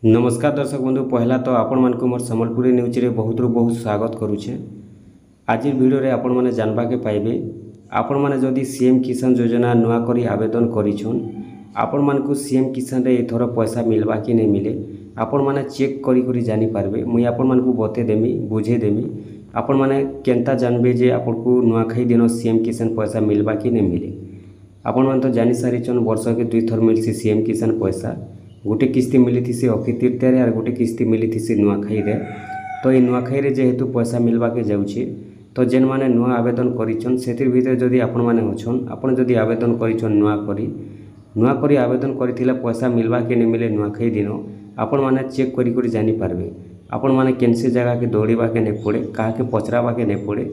नमस्कार दर्शक बंधु पहला तो आपण मान को मोर संबलपुरी न्यूज रे बहुत बहुत स्वागत करुछे। आज वीडियो रे आपण माने जानबा के पाइबे आपण माने जदि सीएम किसान योजना नुआ करी आवेदन करिछन आपण मान को सीएम किसान रे एथर पैसा मिलबा कि नहीं मिले आपण माने चेक करी करी जानि पारबे। मुई आपण मान को बते देमी बुझे देमी आपण माने केनता जानबे जे आपण को नुआखाई दिन सीएम किसान पैसा मिलबा कि नहीं मिले। आपण मान तो जानि सारिछन वर्ष के 2 थर मिलसी सीएम किसान पैसा। गोटे किस्ती मिली थी से अक्षय तृतीया और गोटे किस्ती मिली थी से नुआखाई रे। तो ये नुआखाई रे जेहेतु पैसा मिलवा के जाउछे तो जेन माने नुआ आवेदन करिछन सेतिर भीतर जदि आपण माने होछन आपण जदि आवेदन करिछन नुआ करी आवेदन करिथिला पैसा मिलवा के नहीं मिले नुआखाई दिन आपण माने चेक करी करी जानि पारबे। आपण माने केनसे जगह के दौड़ीबा के नहीं पड़े काहा के पचराबा के नहीं पड़े।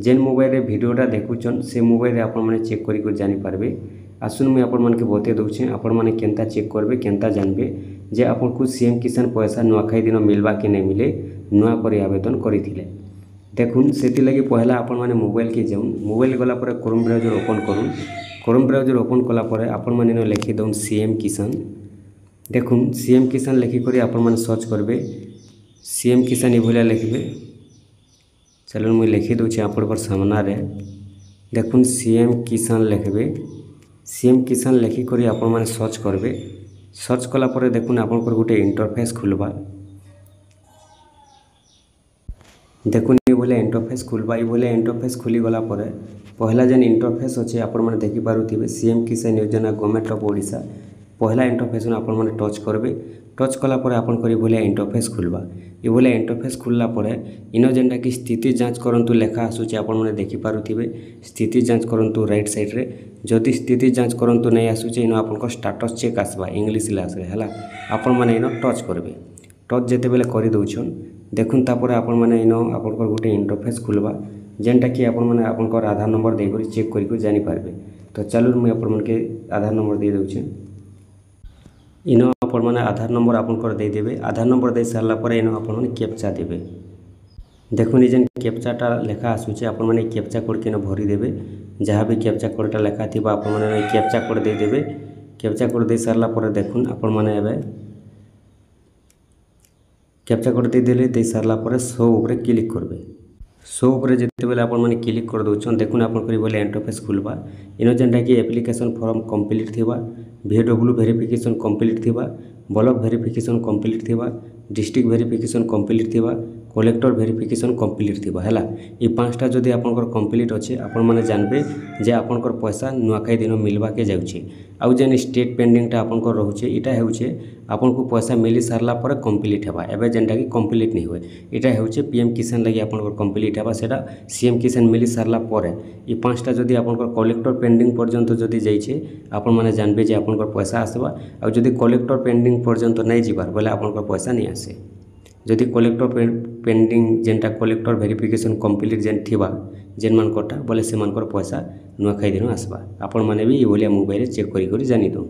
जेन मोबाइल रे वीडियोटा देखुछन से मोबाइल रे आपण माने चेक करी करी जानि पारबे। आसुन मुझे आपण मन के बते दउछे आपण माने केनता चेक करबे केनता जानबे जे आपण को सीएम किसान पैसा नुआखाई दिन मिलवा कि नहीं मिले नुआ करी आवेदन करिथिले। देखुन सेति लगी पहला आपण माने मोबाइल के जाउन मोबाइल गला पर क्रोम ब्राउजर ओपन करूँ। क्रोम ब्राउजर ओपन कला पर आपण माने न लिखि दउन सीएम किसान। देखुन सीएम किसान लिखि करी आपण माने सर्च करबे सीएम किसान इभलिया लिखबे। चलो मुझे लिखि दउछे आपण पर सामना रे देखुन सीएम किसान लिखबे। सीएम किसान लिखिक आपण मैंने सर्च करेंगे। सर्च कला पर देखुन आपण गोटे इंटरफेस खुलवा। देखुन ये भले इंटरफेस खुलवा। ये भले इंटरफेस खुली गला पर पहला जेन इंटरफेस अच्छे आपण मैंने देखि पारुथिबे सीएम किसान योजना गवर्नमेंट ऑफ ओडिशा। पहला इंटरफेस आपण मैंने टच करेंगे। टच कला पर आपण करी भले इंटरफेस खुलवा। ये भले इंटरफेस खुलला पर इन जेनटा कि स्थिति जांच करंतु लेखा आसुचे आपण मैंने देखि पारुथिबे स्थिति जांच करंतु राइट साइड रे। जदि स्थिति जांच करंतु नहीं आसुचे इन आपन स्टेटस चेक आसबा इंग्लिश रे आसे हला आपण माने इन टच करबे। टच जेते बेले करि दउछन देखुन तापर आपण माने इन आपन गोटे इंटरफेस खुलवा जेनटा कि आपण माने आपन आधार नंबर दे करी चेक करी जानि पारबे। तो चलो मुझे आपण के आधार नंबर दे दउछे। इन आपण माने आधार नंबर आपन दे देबे। आधार नंबर दे सारला पर इन आपण माने कैप्चा देबे। देखुन ये जेन कैप्चाटा लेखा आसुचे आपण माने कैप्चा कोड के भरी देबे। जहाँ भी कैप्चा कोडटा लेखा थी आपण माने कैप्चा कोड दे देबे। कैप्चा कोड दे सारला पर देखुन आपण माने एबे कैप्चा कोड दे देले दे सारला पर शो ऊपर क्लिक करबे। शो ऊपर जेते बेले आपण माने क्लिक कर दउछन देखुन आपण करी बोले इंटरफेस खुलबा। इन जेनटा कि एप्लिकेशन फॉर्म कंप्लीट थिबा VW वेरिफिकेशन कंप्लीट थिबा ब्लॉक वेरिफिकेशन कंप्लीट थिबा डिस्ट्रिक्ट वेरिफिकेशन कंप्लीट थिबा कलेक्टर वेरिफिकेशन कंप्लीट थिबा हला। ये पांचटा जदि आपनकर कंप्लीट अच्छे आपण माने जानबे जे आपनकर पैसा नुआखाई दिन मिलवा के जाउछे। आउ जेन स्टेट पेंडिंगटा आपनकर रहउछे इटा हेउछे आपन को पैसा मिली सारला पर कंप्लीट हेबा। एबे जेनटा कि कंप्लीट नहीं होय इटा हेउछे पीएम किसान लागि आपनकर कंप्लीट हेबा सेटा सीएम किसान मिली सारला पर ये पांचटा जदि आपनकर कलेक्टर पेंडिंग पर्यंत जदि जाइछे आपण माने जानबे जे आपनकर पैसा आसबा। आउ जदि कलेक्टर पेंडिंग पर्यंत नहीं जिबार बोले आपनकर पैसा नहीं आसे। जदि कलेक्टर पेंडिंग जेनटा कलेक्टर वेरिफिकेशन कंप्लीट जेन थिबा जेन मानकटा बोले से मानकर पैसा नुआखाई दिन आसबा। आपण माने भी ये भलिया मोबाइल चेक करी करी जानि दो।